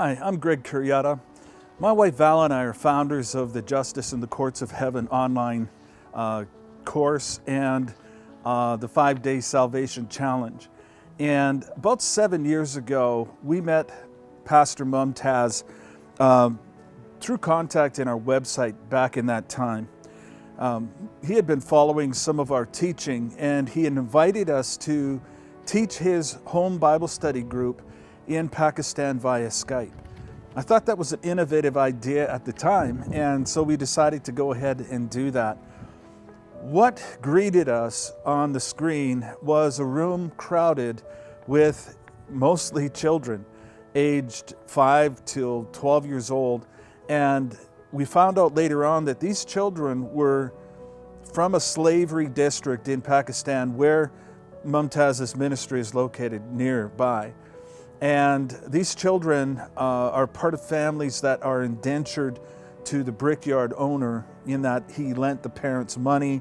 Hi, I'm Greg Curietta. My wife Val and I are founders of the Justice in the Courts of Heaven online course and the 5-Day Salvation Challenge. And about 7 years ago, we met Pastor Mumtaz through contact in our website back in that time. He had been following some of our teaching, and he had invited us to teach his home Bible study group in Pakistan via Skype. I thought that was an innovative idea at the time, and so we decided to go ahead and do that. What greeted us on the screen was a room crowded with mostly children, aged 5 to 12 years old, and we found out later on that these children were from a slavery district in Pakistan where Mumtaz's ministry is located nearby. And these children are part of families that are indentured to the brickyard owner, in that he lent the parents money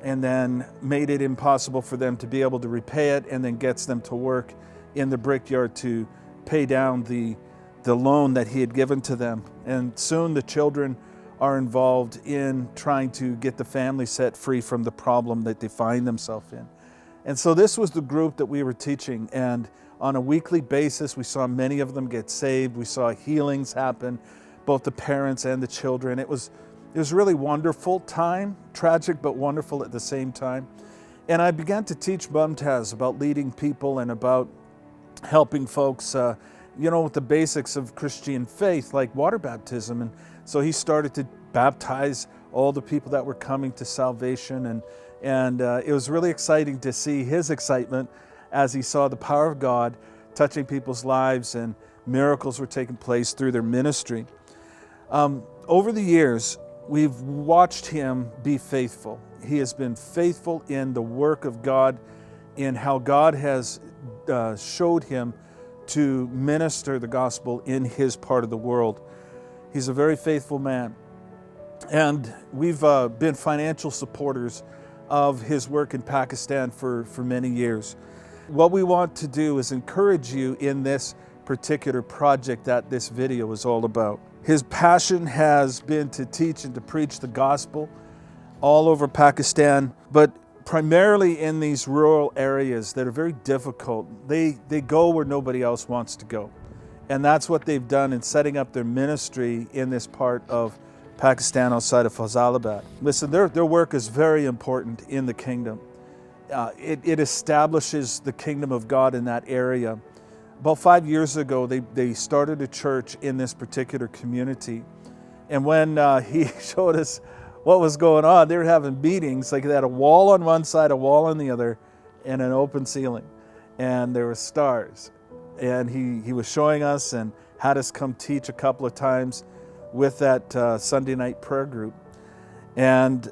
and then made it impossible for them to be able to repay it, and then gets them to work in the brickyard to pay down the loan that he had given to them. And soon the children are involved in trying to get the family set free from the problem that they find themselves in. And so this was the group that we were teaching, and on a weekly basis, we saw many of them get saved. We saw healings happen, both the parents and the children. It was a really wonderful time, tragic but wonderful at the same time. And I began to teach Mumtaz about leading people and about helping folks, with the basics of Christian faith, like water baptism. And so he started to baptize all the people that were coming to salvation, and it was really exciting to see his excitement as he saw the power of God touching people's lives, and miracles were taking place through their ministry. Over the years, we've watched him be faithful. He has been faithful in the work of God, in how God has showed him to minister the gospel in his part of the world. He's a very faithful man. And we've been financial supporters of his work in Pakistan for many years. What we want to do is encourage you in this particular project that this video is all about. His passion has been to teach and to preach the gospel all over Pakistan, but primarily in these rural areas that are very difficult. They go where nobody else wants to go. And that's what they've done in setting up their ministry in this part of Pakistan outside of Faisalabad. Listen, their work is very important in the kingdom. It establishes the kingdom of God in that area. About 5 years ago, they started a church in this particular community. And when he showed us what was going on, they were having meetings, like they had a wall on one side, a wall on the other, and an open ceiling. And there were stars. And he was showing us and had us come teach a couple of times with that Sunday night prayer group. And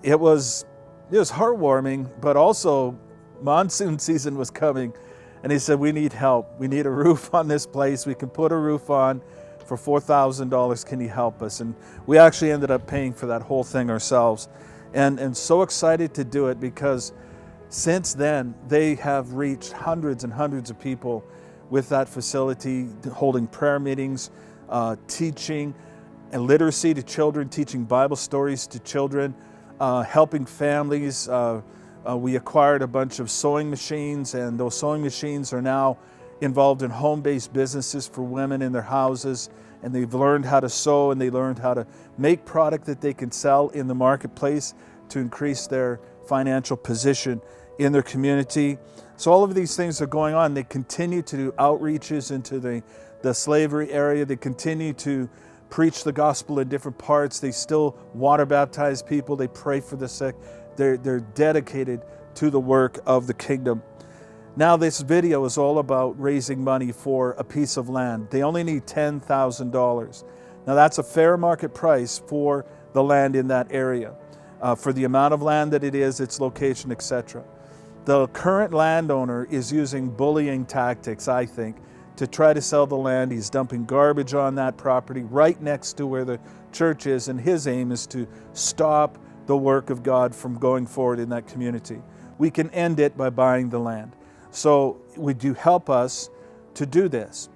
it was heartwarming, but also monsoon season was coming, and he said, we need help. We need a roof on this place. We can put a roof on for $4,000. Can you help us? And we actually ended up paying for that whole thing ourselves, and so excited to do it, because since then they have reached hundreds and hundreds of people with that facility, holding prayer meetings, teaching and literacy to children, teaching Bible stories to children, helping families. We acquired a bunch of sewing machines, and those sewing machines are now involved in home-based businesses for women in their houses, and they've learned how to sew, and they learned how to make product that they can sell in the marketplace to increase their financial position in their community. So all of these things are going on. They continue to do outreaches into the slavery area. They continue to preach the gospel in different parts. They still water baptize people. They pray for the sick. They're dedicated to the work of the kingdom. Now this video is all about raising money for a piece of land. They only need $10,000. Now that's a fair market price for the land in that area, for the amount of land that it is, its location, etc. The current landowner is using bullying tactics, I think, to try to sell the land. He's dumping garbage on that property right next to where the church is, and his aim is to stop the work of God from going forward in that community. We can end it by buying the land. So would you help us to do this?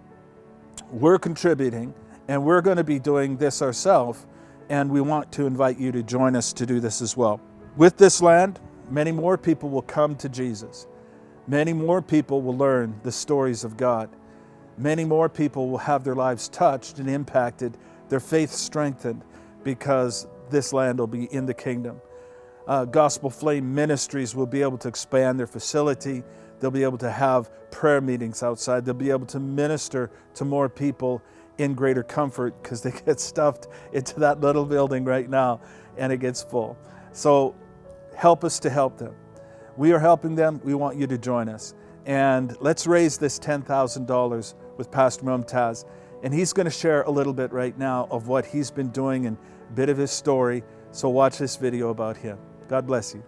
we're contributing, and we're going to be doing this ourselves, and we want to invite you to join us to do this as well. With this land, many more people will come to Jesus. Many more people will learn the stories of God. Many more people will have their lives touched and impacted, their faith strengthened, because this land will be in the kingdom. Gospel Flame Ministries will be able to expand their facility. They'll be able to have prayer meetings outside. They'll be able to minister to more people in greater comfort, because they get stuffed into that little building right now and it gets full. So help us to help them. We are helping them. We want you to join us. And let's raise this $10,000 with Pastor Mumtaz. And he's going to share a little bit right now of what he's been doing and a bit of his story. So watch this video about him. God bless you.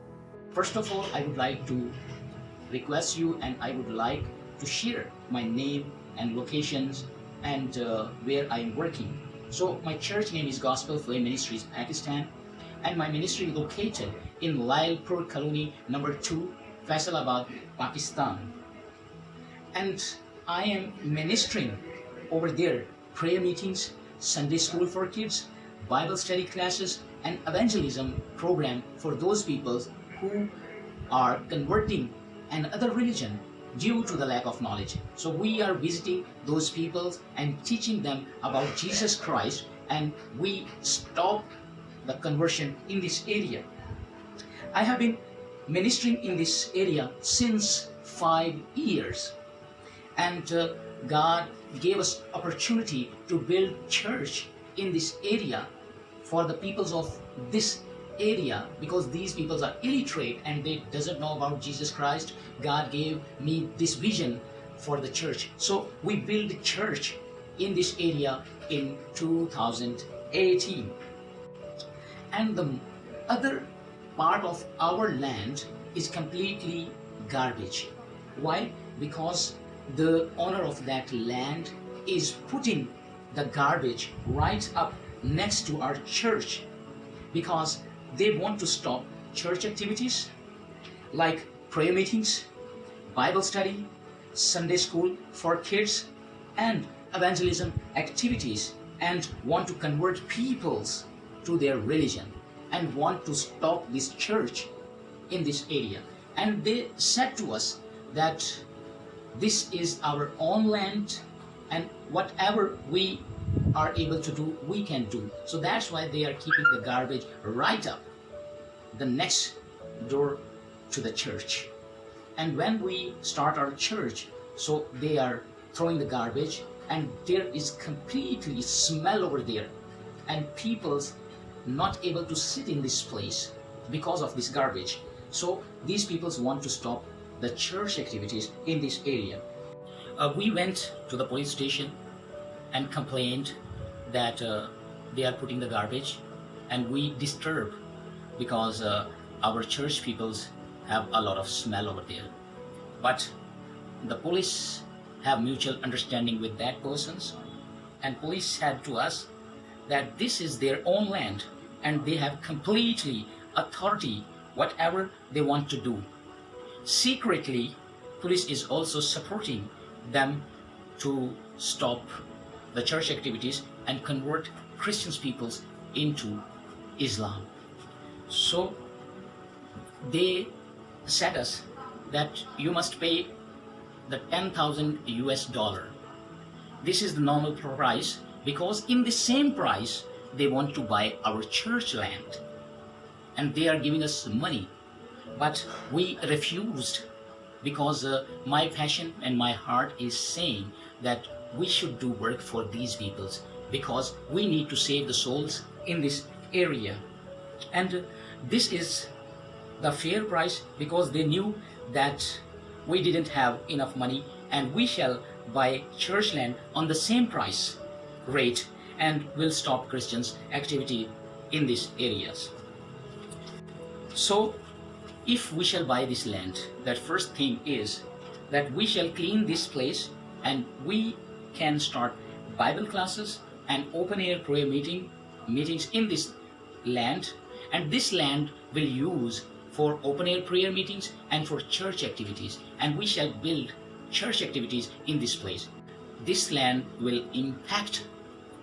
First of all, I would like to request you, and I would like to share my name and locations and where I am working. So my church name is Gospel Flame Ministries Pakistan, and my ministry is located in Lailpur Colony number 2, Faisalabad, Pakistan. And I am ministering over there prayer meetings, Sunday school for kids, Bible study classes, and evangelism program for those people who are converting another religion due to the lack of knowledge. So we are visiting those people and teaching them about Jesus Christ, and we stop the conversion in this area. I have been ministering in this area since 5 years, and God gave us opportunity to build church in this area for the peoples of this area, because these peoples are illiterate and they doesn't know about Jesus Christ. God gave me this vision for the church. So we built the church in this area in 2018. And the other part of our land is completely garbage. Why? Because the owner of that land is putting the garbage right up next to our church, because they want to stop church activities like prayer meetings, Bible study, Sunday school for kids, and evangelism activities, and want to convert peoples to their religion, and want to stop this church in this area. And they said to us that this is our own land, and whatever we are able to do, we can do. So that's why they are keeping the garbage right up the next door to the church. And when we start our church, so they are throwing the garbage, and there is completely smell over there, and people's not able to sit in this place because of this garbage. So these peoples want to stop the church activities in this area. We went to the police station and complained that they are putting the garbage, and we disturb because our church peoples have a lot of smell over there. But the police have mutual understanding with that persons, and police said to us that this is their own land and they have completely authority whatever they want to do. Secretly, police is also supporting them to stop the church activities and convert Christian peoples into Islam. So they said us that you must pay the 10,000 US dollar. This is the normal price, because in the same price they want to buy our church land, and they are giving us money. But we refused, because my passion and my heart is saying that we should do work for these peoples, because we need to save the souls in this area. And this is the fair price, because they knew that we didn't have enough money, and we shall buy church land on the same price rate, and will stop Christians activity in these areas. So if we shall buy this land, that first thing is that we shall clean this place, and we can start Bible classes and open air prayer meetings in this land, and this land will use for open air prayer meetings and for church activities, and we shall build church activities in this place. this land will impact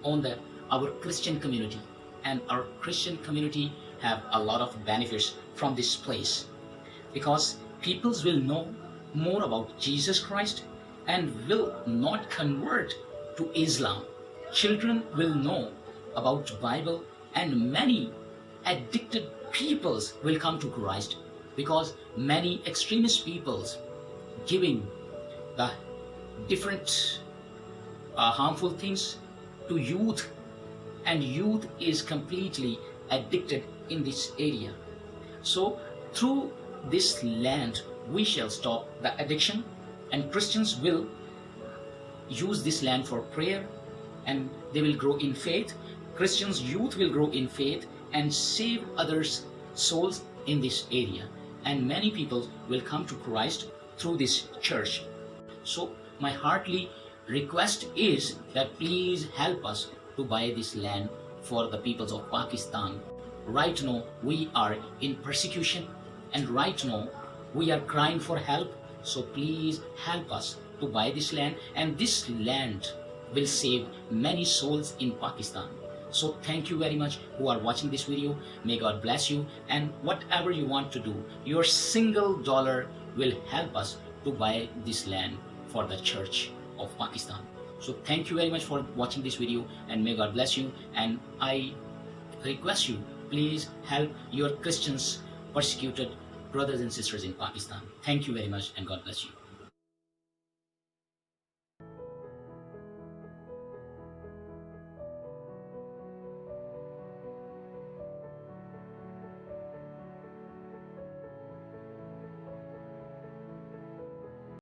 on our Christian community, and our Christian community have a lot of benefits from this place, because peoples will know more about Jesus Christ and will not convert to Islam. Children will know about Bible, and many addicted peoples will come to Christ, because many extremist peoples giving the different harmful things to youth, and youth is completely addicted in this area. So through this land we shall stop the addiction, and Christians will use this land for prayer, and they will grow in faith. Christians youth will grow in faith and save others' souls in this area, and many people will come to Christ through this church. So my heartily request is that please help us to buy this land for the peoples of Pakistan. Right now we are in persecution, and right now we are crying for help. So please help us to buy this land, and this land will save many souls in Pakistan. So thank you very much who are watching this video. May God bless you, and whatever you want to do, your single dollar will help us to buy this land for the Church of Pakistan. So thank you very much for watching this video, and may God bless you. And I request you, please help your Christians, persecuted brothers and sisters in Pakistan. Thank you very much, and God bless you.